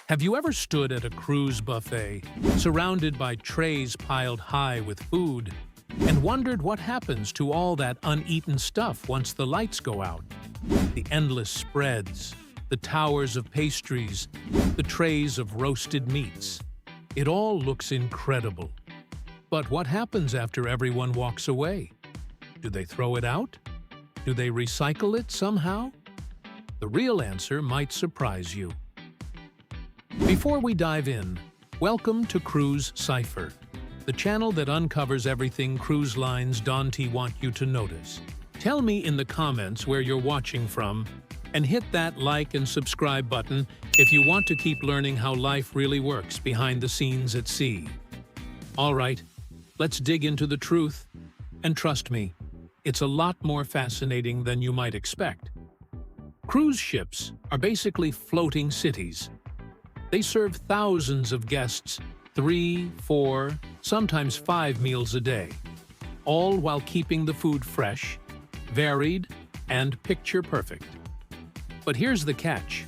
Have you ever stood at a cruise buffet, surrounded by trays piled high with food, and wondered what happens to all that uneaten stuff once the lights go out? The endless spreads, the towers of pastries, the trays of roasted meats. It all looks incredible. But what happens after everyone walks away? Do they throw it out? Do they recycle it somehow? The real answer might surprise you. Before we dive in, welcome to Cruise Cipher, the channel that uncovers everything cruise lines don't want you to notice. Tell me in the comments where you're watching from, and hit that like and subscribe button if you want to keep learning how life really works behind the scenes at sea. All right, let's dig into the truth. And trust me, it's a lot more fascinating than you might expect. Cruise ships are basically floating cities. They serve thousands of guests 3, 4, sometimes 5 meals a day, all while keeping the food fresh, varied, and picture-perfect. But here's the catch.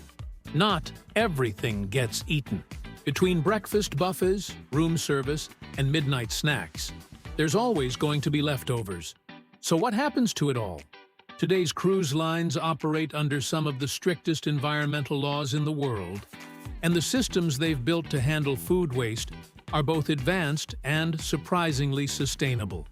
Not everything gets eaten. Between breakfast buffets, room service, and midnight snacks, there's always going to be leftovers. So what happens to it all? Today's cruise lines operate under some of the strictest environmental laws in the world, and the systems they've built to handle food waste are both advanced and surprisingly sustainable.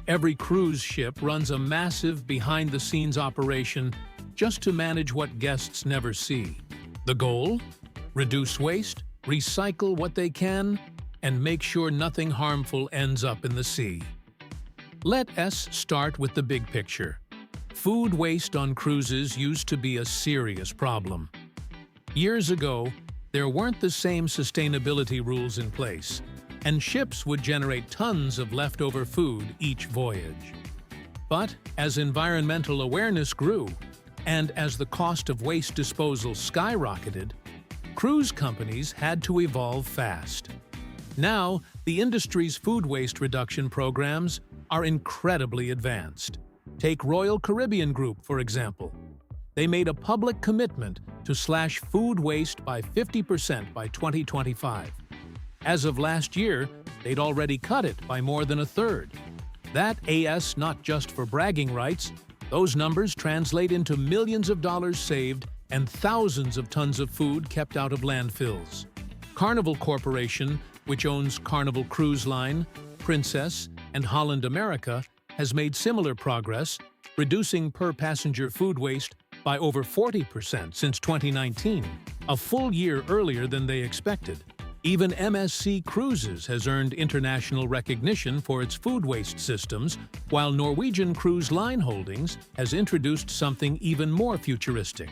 Every cruise ship runs a massive behind-the-scenes operation just to manage what guests never see. The goal? Reduce waste, recycle what they can, and make sure nothing harmful ends up in the sea. Let us start with the big picture. Food waste on cruises used to be a serious problem. Years ago, there weren't the same sustainability rules in place, and ships would generate tons of leftover food each voyage. But as environmental awareness grew, and as the cost of waste disposal skyrocketed, cruise companies had to evolve fast. Now, the industry's food waste reduction programs are incredibly advanced. Take Royal Caribbean Group, for example. They made a public commitment to slash food waste by 50% by 2025. As of last year, they'd already cut it by more than a third. That is not just for bragging rights. Those numbers translate into millions of dollars saved and thousands of tons of food kept out of landfills. Carnival Corporation, which owns Carnival Cruise Line, Princess, and Holland America, has made similar progress, reducing per-passenger food waste by over 40% since 2019, a full year earlier than they expected. Even MSC Cruises has earned international recognition for its food waste systems, while Norwegian Cruise Line Holdings has introduced something even more futuristic: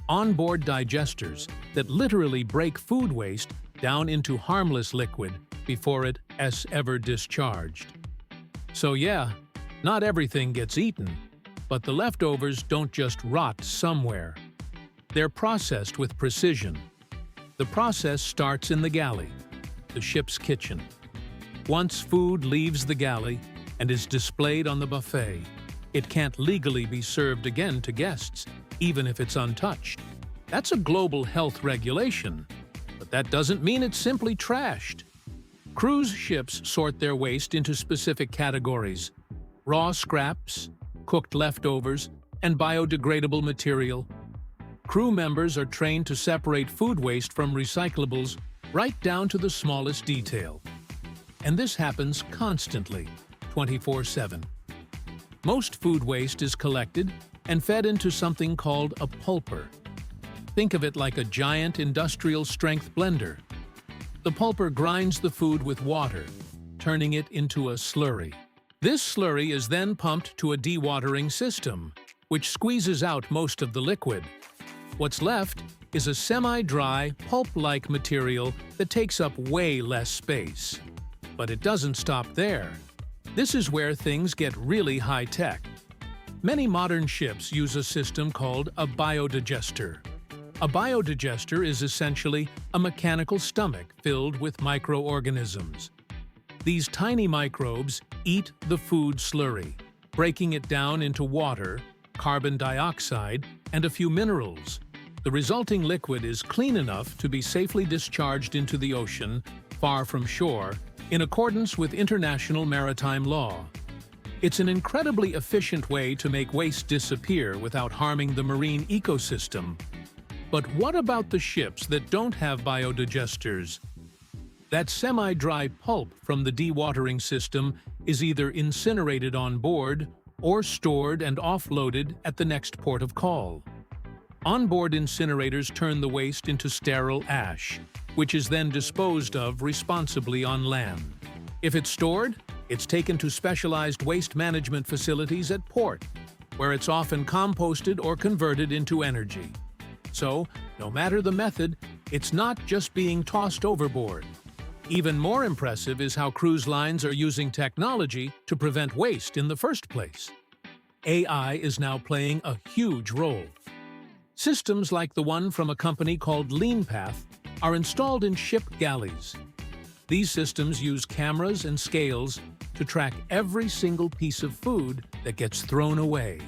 onboard digesters that literally break food waste down into harmless liquid before it is ever discharged. So yeah, not everything gets eaten, but the leftovers don't just rot somewhere. They're processed with precision. The process starts in the galley, the ship's kitchen. Once food leaves the galley and is displayed on the buffet, it can't legally be served again to guests, even if it's untouched. That's a global health regulation, but that doesn't mean it's simply trashed. Cruise ships sort their waste into specific categories: raw scraps, cooked leftovers, and biodegradable material. Crew members are trained to separate food waste from recyclables right down to the smallest detail. And this happens constantly, 24/7. Most food waste is collected and fed into something called a pulper. Think of it like a giant industrial-strength blender. The pulper grinds the food with water, turning it into a slurry. This slurry is then pumped to a dewatering system, which squeezes out most of the liquid. What's left is a semi-dry, pulp-like material that takes up way less space. But it doesn't stop there. This is where things get really high-tech. Many modern ships use a system called a biodigester. A biodigester is essentially a mechanical stomach filled with microorganisms. These tiny microbes eat the food slurry, breaking it down into water, carbon dioxide, and a few minerals. The resulting liquid is clean enough to be safely discharged into the ocean, far from shore, in accordance with international maritime law. It's an incredibly efficient way to make waste disappear without harming the marine ecosystem. But what about the ships that don't have biodigesters? That semi-dry pulp from the dewatering system is either incinerated on board or stored and offloaded at the next port of call. Onboard incinerators turn the waste into sterile ash, which is then disposed of responsibly on land. If it's stored, it's taken to specialized waste management facilities at port, where it's often composted or converted into energy. So, no matter the method, it's not just being tossed overboard. Even more impressive is how cruise lines are using technology to prevent waste in the first place. AI is now playing a huge role. Systems like the one from a company called LeanPath are installed in ship galleys. These systems use cameras and scales to track every single piece of food that gets thrown away.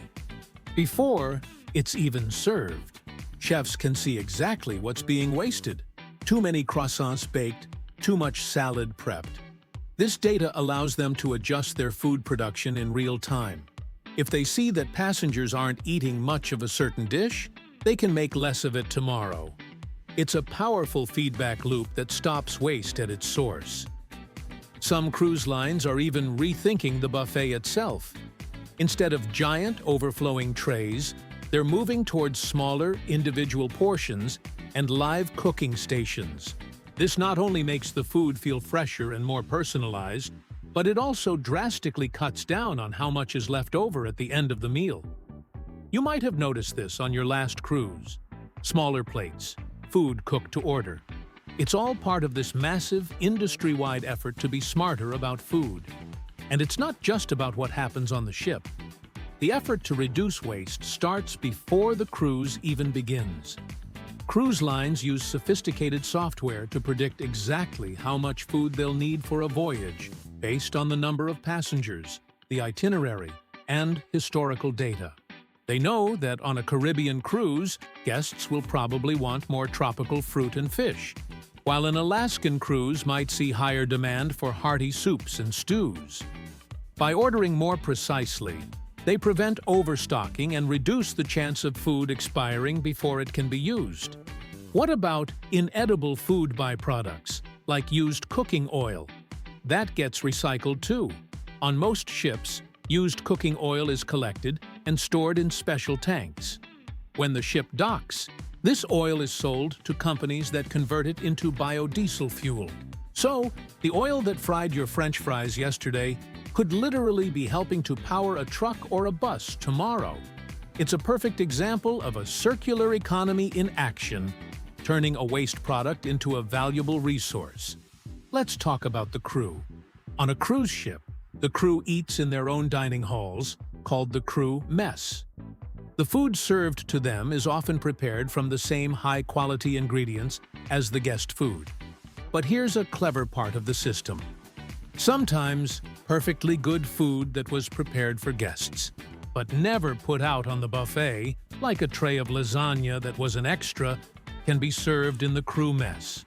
Before it's even served, chefs can see exactly what's being wasted. Too many croissants baked, too much salad prepped. This data allows them to adjust their food production in real time. If they see that passengers aren't eating much of a certain dish, they can make less of it tomorrow. It's a powerful feedback loop that stops waste at its source. Some cruise lines are even rethinking the buffet itself. Instead of giant, overflowing trays, they're moving towards smaller, individual portions and live cooking stations. This not only makes the food feel fresher and more personalized, but it also drastically cuts down on how much is left over at the end of the meal. You might have noticed this on your last cruise. Smaller plates, food cooked to order. It's all part of this massive, industry-wide effort to be smarter about food. And it's not just about what happens on the ship. The effort to reduce waste starts before the cruise even begins. Cruise lines use sophisticated software to predict exactly how much food they'll need for a voyage, based on the number of passengers, the itinerary, and historical data. They know that on a Caribbean cruise, guests will probably want more tropical fruit and fish, while an Alaskan cruise might see higher demand for hearty soups and stews. By ordering more precisely, they prevent overstocking and reduce the chance of food expiring before it can be used. What about inedible food byproducts, like used cooking oil? That gets recycled too. On most ships, used cooking oil is collected and stored in special tanks. When the ship docks, this oil is sold to companies that convert it into biodiesel fuel. So, the oil that fried your French fries yesterday could literally be helping to power a truck or a bus tomorrow. It's a perfect example of a circular economy in action, turning a waste product into a valuable resource. Let's talk about the crew. On a cruise ship, the crew eats in their own dining halls, called the crew mess. The food served to them is often prepared from the same high-quality ingredients as the guest food. But here's a clever part of the system. Sometimes, perfectly good food that was prepared for guests, but never put out on the buffet, like a tray of lasagna that was an extra, can be served in the crew mess.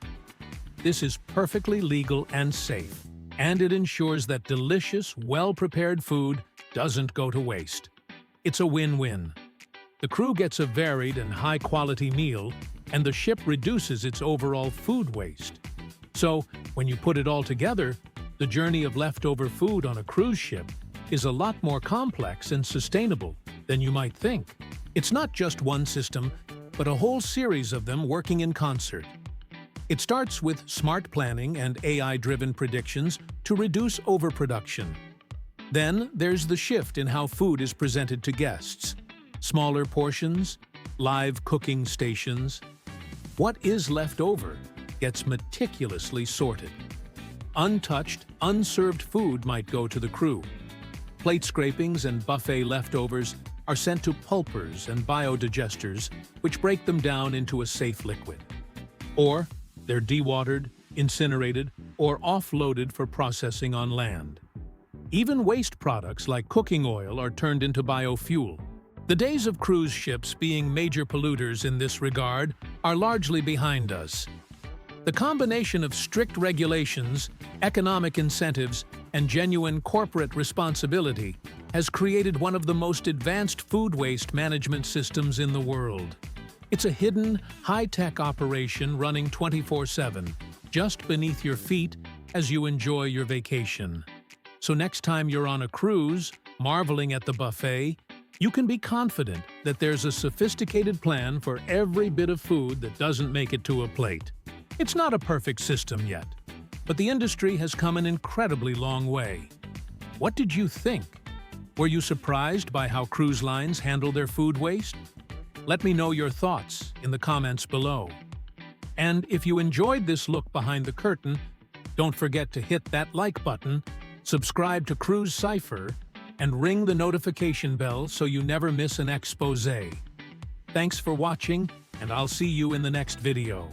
This is perfectly legal and safe, and it ensures that delicious, well-prepared food doesn't go to waste. It's a win-win. The crew gets a varied and high-quality meal, and the ship reduces its overall food waste. So, when you put it all together, the journey of leftover food on a cruise ship is a lot more complex and sustainable than you might think. It's not just one system, but a whole series of them working in concert. It starts with smart planning and AI-driven predictions to reduce overproduction. Then there's the shift in how food is presented to guests. Smaller portions, live cooking stations. What is left over gets meticulously sorted. Untouched, unserved food might go to the crew. Plate scrapings and buffet leftovers are sent to pulpers and biodigesters, which break them down into a safe liquid. Or they're dewatered, incinerated, or offloaded for processing on land. Even waste products like cooking oil are turned into biofuel. The days of cruise ships being major polluters in this regard are largely behind us. The combination of strict regulations, economic incentives, and genuine corporate responsibility has created one of the most advanced food waste management systems in the world. It's a hidden, high-tech operation running 24/7, just beneath your feet as you enjoy your vacation. So next time you're on a cruise, marveling at the buffet, you can be confident that there's a sophisticated plan for every bit of food that doesn't make it to a plate. It's not a perfect system yet, but the industry has come an incredibly long way. What did you think? Were you surprised by how cruise lines handle their food waste? Let me know your thoughts in the comments below. And if you enjoyed this look behind the curtain, don't forget to hit that like button, subscribe to Cruise Cipher, and ring the notification bell so you never miss an exposé. Thanks for watching, and I'll see you in the next video.